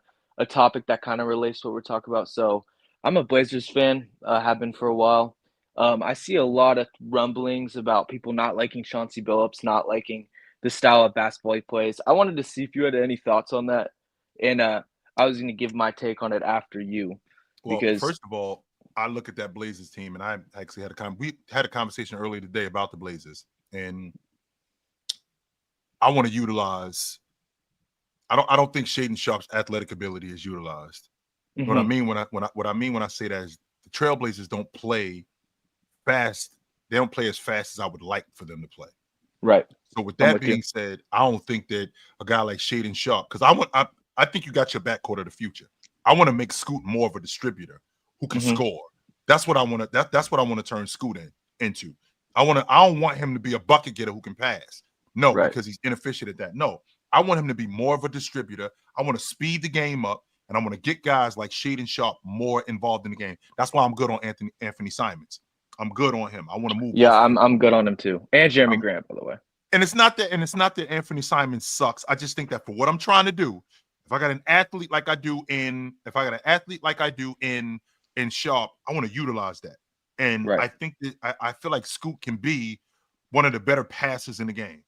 topic that kind of relates to what we're talking about. So I'm a Blazers fan, have been for a while. I see a lot of rumblings about people not liking Chauncey Billups, not liking the style of basketball he plays. I wanted to see if you had any thoughts on that. And I was going to give my take on it after you. Well, because first of all, I look at that Blazers team, and I actually we had a conversation earlier today about the Blazers, and I want to utilize. I don't think Shaedon Sharpe's athletic ability is utilized. Mhm. What I mean when I say that is the Trailblazers don't play fast. They don't play as fast as I would like for them to play. Right. So with that being said, I don't think that a guy like Shaedon Sharpe, because I think you got your backcourt of the future. I want to make Scoot more of a distributor who can score. That's what I want to. That's what I want to turn Scoot into. I don't want him to be a bucket getter who can pass. No, because he's inefficient at that. No, I want him to be more of a distributor. I want to speed the game up, and I want to get guys like Shaedon Sharpe more involved in the game. That's why I'm good on Anthony Simons. I'm good on him. I want to move. Yeah, I'm good on him too, and Jeremy Grant, by the way. And it's not that Anthony Simons sucks. I just think that for what I'm trying to do, if I got an athlete like I do in Sharpe, I want to utilize that. And I think that I feel like Scoot can be one of the better passers in the game.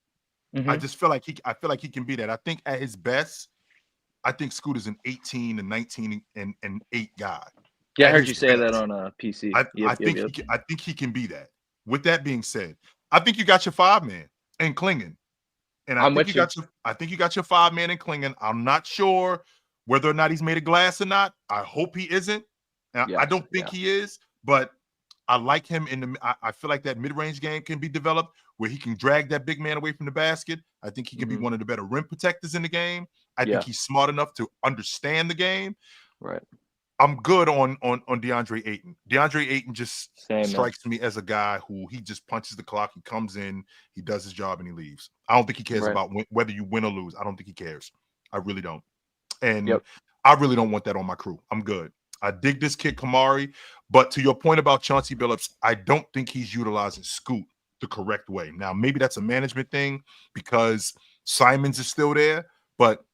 I just feel like he can be that. I think at his best, I think Scoot is an 18 and 19 and 8 guy. Yeah, I heard you say that on PC. I think he can be that. With that being said, I think you got your 5-man in Klingon. And I think you got your 5-man in Klingon. I'm not sure whether or not he's made of glass or not. I hope he isn't. I don't think he is, but I like him in the. I feel like that mid-range game can be developed where he can drag that big man away from the basket. I think he can be one of the better rim protectors in the game. I think he's smart enough to understand the game. Right. I'm good on DeAndre Ayton. DeAndre Ayton just Same, strikes me as a guy who he just punches the clock. He comes in, he does his job, and he leaves. I don't think he cares about whether you win or lose. I don't think he cares. I really don't. And I really don't want that on my crew. I'm good. I dig this kid Kamari, but to your point about Chauncey Billups, I don't think he's utilizing Scoot the correct way. Now, maybe that's a management thing because Simons is still there, but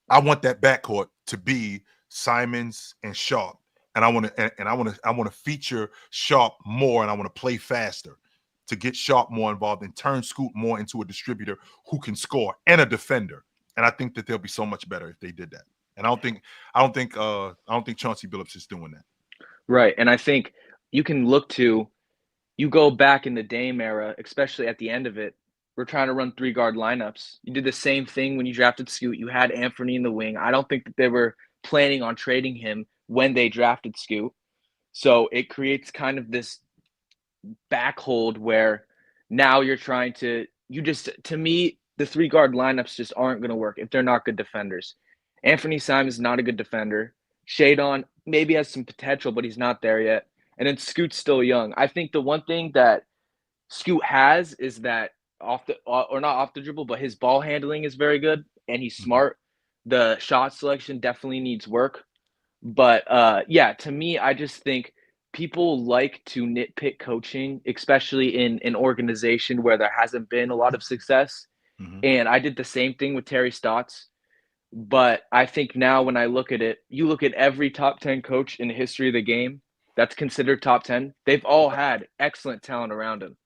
I want that backcourt to be Simons and Sharp, and I want to feature Sharp more, and I want to play faster to get Sharp more involved and turn Scoot more into a distributor who can score and a defender. And I think that they'll be so much better if they did that. And I don't think Chauncey Billups is doing that. Right. And I think you go back in the Dame era, especially at the end of it, we're trying to run 3-guard lineups. You did the same thing when you drafted Scoot. You had Anthony in the wing. I don't think that they were planning on trading him when they drafted Scoot. So it creates kind of this backhold where now you're trying to me, the 3-guard lineups just aren't going to work if they're not good defenders. Anthony Simons is not a good defender. Shadon maybe has some potential, but he's not there yet. And then Scoot's still young. I think the one thing that Scoot has is that not off the dribble, but his ball handling is very good and he's smart. The shot selection definitely needs work. But to me, I just think people like to nitpick coaching, especially in an organization where there hasn't been a lot of success. And I did the same thing with Terry Stotts. But I think now when I look at it, you look at every top 10 coach in the history of the game that's considered top 10, they've all had excellent talent around him.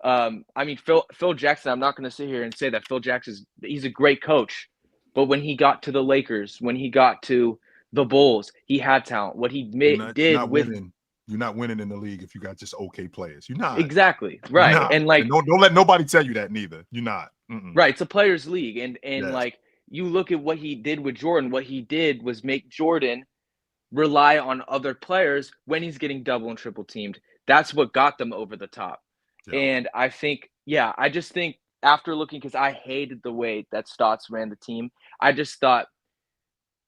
I mean, Phil Jackson, I'm not going to sit here and say that Phil Jackson, he's a great coach. But when he got to the Lakers, when he got to the Bulls, he had talent. What he You're not winning in the league if you got just okay players. You're not. Exactly. Right. Not. And like, and don't let nobody tell you that neither. You're not. Right. It's a players league. And like, you look at what he did with Jordan. What he did was make Jordan rely on other players when he's getting double and triple teamed. That's what got them over the top. Yeah. And I think, I just think after looking, because I hated the way that Stotts ran the team, I just thought,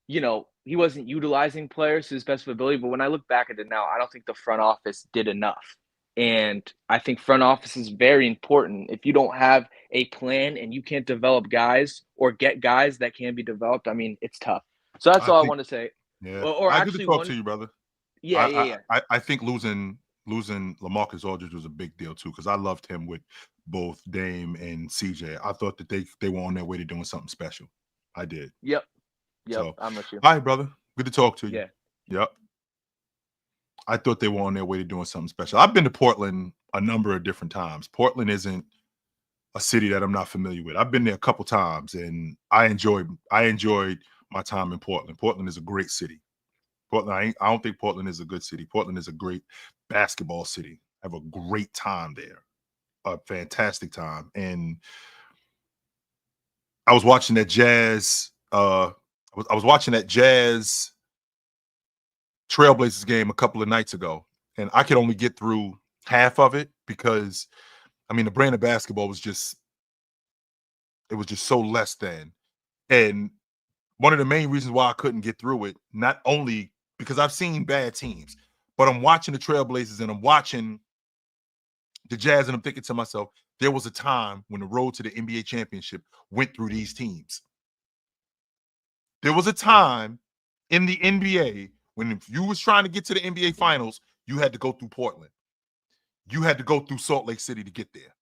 he wasn't utilizing players to his best ability. But when I look back at it now, I don't think the front office did enough. And I think front office is very important. If you don't have a plan and you can't develop guys or get guys that can be developed, I mean, it's tough. So that's all I want to say. Yeah. Or I actually talk to you, brother. Yeah. I think losing LaMarcus Aldridge was a big deal too, because I loved him with both Dame and CJ. I thought that they were on their way to doing something special. I did. Yep. So, I'm with you. All right, brother. Good to talk to you. Yeah. Yep. I thought they were on their way to doing something special. I've been to Portland a number of different times. Portland isn't a city that I'm not familiar with. I've been there a couple times, and I enjoyed my time in Portland. Portland is a great city. I don't think Portland is a good city. Portland is a great basketball city. I have a great time there, a fantastic time. And I was watching that Jazz. I was watching that Jazz Trailblazers game a couple of nights ago, and I could only get through half of it because, I mean, the brand of basketball was just so less than. And one of the main reasons why I couldn't get through it, not only because I've seen bad teams, but I'm watching the Trailblazers and I'm watching the Jazz, and I'm thinking to myself, there was a time when the road to the NBA championship went through these teams. There was a time in the NBA when if you was trying to get to the NBA finals, you had to go through Portland. You had to go through Salt Lake City to get there.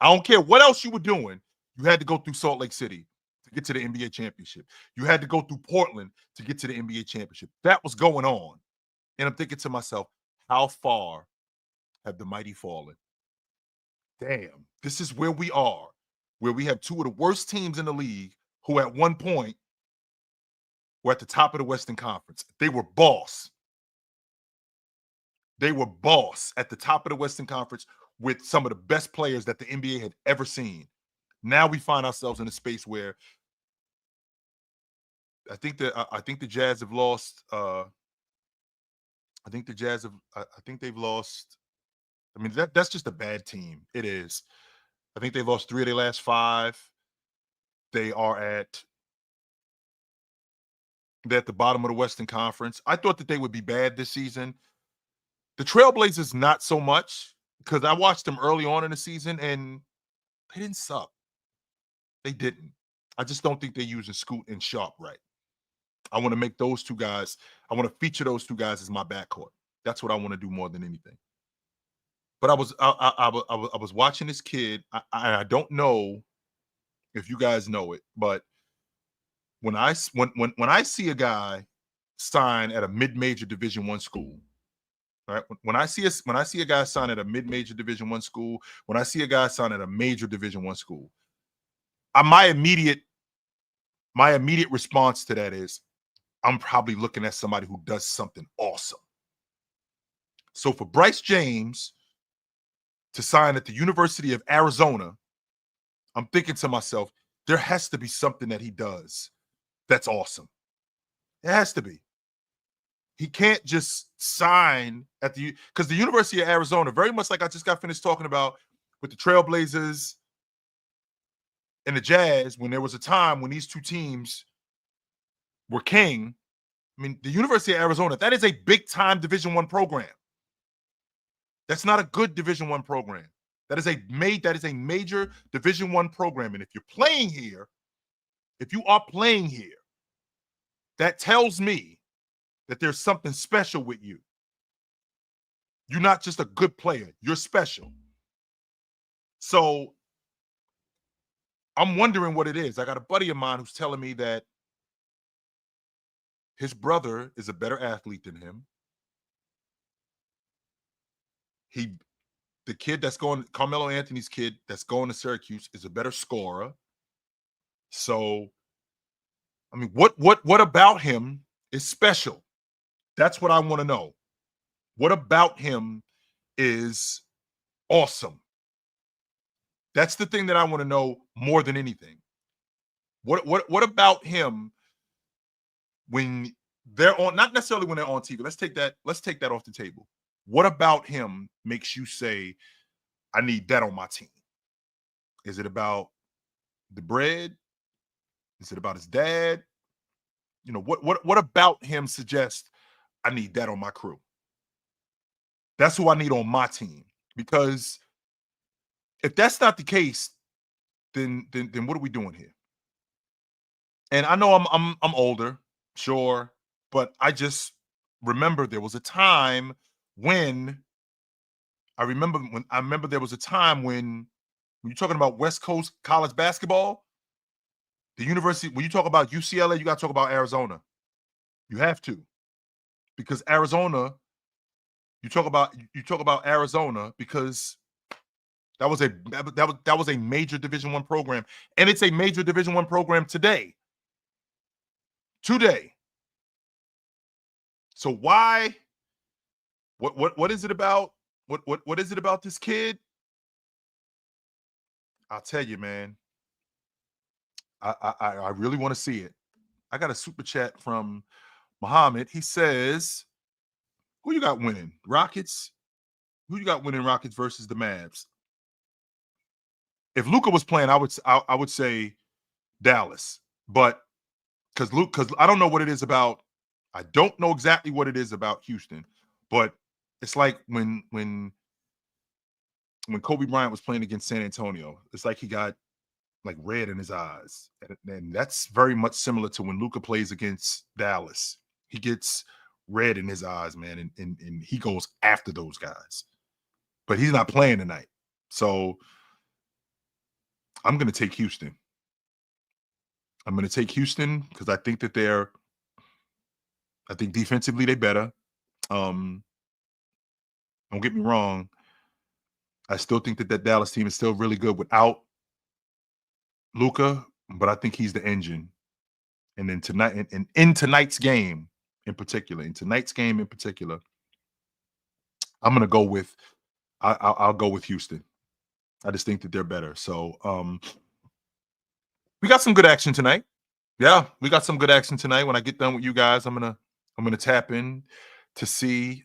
I don't care what else you were doing. You had to go through Salt Lake City to get to the NBA championship. You had to go through Portland to get to the NBA championship. That was going on. And I'm thinking to myself, how far have the mighty fallen? Damn, this is where we are, where we have two of the worst teams in the league who at one point were at the top of the Western Conference. They were boss. They were boss at the top of the Western Conference with some of the best players that the NBA had ever seen. Now we find ourselves in a space where I think the Jazz have lost I think the Jazz have. I think they've lost. I mean, that's just a bad team. It is. I think they've lost 3 of their last 5. They're at the bottom of the Western Conference. I thought that they would be bad this season. The Trailblazers, not so much, because I watched them early on in the season and they didn't suck. They didn't. I just don't think they're using Scoot and Sharp right. I want to make those two guys. I want to feature those two guys as my backcourt. That's what I want to do more than anything. But I was watching this kid. I don't know if you guys know it, but when I see a guy sign at a mid-major Division I school, right? When I see a guy sign at a mid-major Division I school, when I see a guy sign at a major Division I school, my immediate response to that is, I'm probably looking at somebody who does something awesome. So for Bryce James to sign at the University of Arizona, I'm thinking to myself, there has to be something that he does that's awesome. It has to be. He can't just sign at because the University of Arizona, very much like I just got finished talking about with the Trailblazers and the Jazz, when there was a time when these two teams were king. I mean, the University of Arizona, that is a big-time Division I program. That's not a good Division I program. That is a major Division I program. And if you're playing here, if you are playing here, that tells me that there's something special with you. You're not just a good player. You're special. So I'm wondering what it is. I got a buddy of mine who's telling me that his brother is a better athlete than him. The kid that's going, Carmelo Anthony's kid that's going to Syracuse, is a better scorer. So, I mean, what about him is special? That's what I want to know. What about him is awesome? That's the thing that I want to know more than anything. What about him when they're on, not necessarily when they're on TV. Let's take that off the table. What about him makes you say, I need that on my team? Is it about the bread? Is it about his dad? You know, what about him suggests I need that on my crew? That's who I need on my team. Because if that's not the case, then what are we doing here? And I know I'm older, sure, but I just remember there was a time when there was a time when you're talking about West Coast college basketball, the university, when you talk about UCLA, you got to talk about Arizona. You have to. Because Arizona, you talk about Arizona because that was a major Division I program, and it's a major Division I program today. So why? What is it about? What is it about this kid? I'll tell you, man. I really want to see it. I got a super chat from Muhammad. He says, "Who you got winning? Rockets? Who you got winning Rockets versus the Mavs?" If Luka was playing, I would say Dallas, but because I don't know what it is about. I don't know exactly what it is about Houston, but it's like when Kobe Bryant was playing against San Antonio, it's like he got like red in his eyes, and that's very much similar to when Luka plays against Dallas. He gets red in his eyes, man, and he goes after those guys. But he's not playing tonight, so I'm going to take Houston. I'm going to take Houston because I think that I think defensively they better. Don't get me wrong. I still think that Dallas team is still really good without Luka, but I think he's the engine. And then tonight, and in tonight's game in particular, I'm going to go with I'll go with Houston. I just think that they're better. So we got some good action tonight. Yeah, we got some good action tonight. When I get done with you guys, I'm gonna tap in to see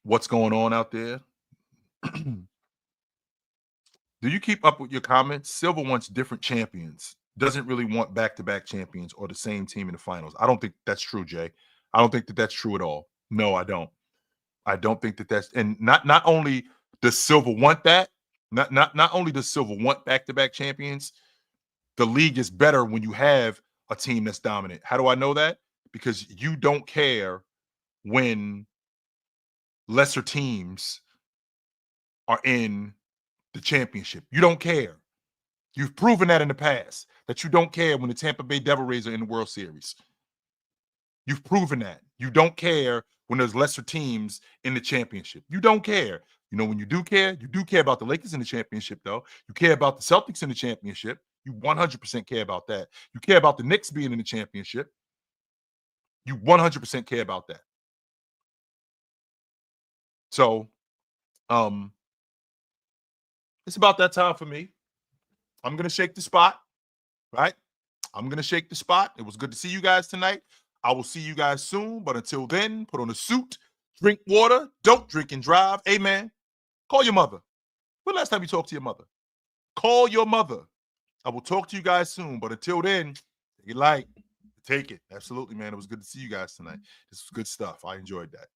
what's going on out there. Do you keep up with your comments? Silver wants different champions. Doesn't really want back-to-back champions or the same team in the finals. I don't think that's true, Jay. I don't think that that's true at all. No, I don't. I don't think that that's, and not only does Silver want that, not only does Silver want back-to-back champions, the league is better when you have a team that's dominant. How do I know that? Because you don't care when lesser teams are in the championship. You don't care. You've proven that in the past, that you don't care when the Tampa Bay Devil Rays are in the World Series. You've proven that. You don't care when there's lesser teams in the championship. You don't care. You know, when you do care about the Lakers in the championship, though. You care about the Celtics in the championship. You 100% care about that. You care about the Knicks being in the championship. You 100% care about that. So, it's about that time for me. I'm going to shake the spot, right? I'm going to shake the spot. It was good to see you guys tonight. I will see you guys soon. But until then, put on a suit, drink water, don't drink and drive. Hey, man, call your mother. When last time you talked to your mother? Call your mother. I will talk to you guys soon. But until then, take it light. Take it. Absolutely, man. It was good to see you guys tonight. This was good stuff. I enjoyed that.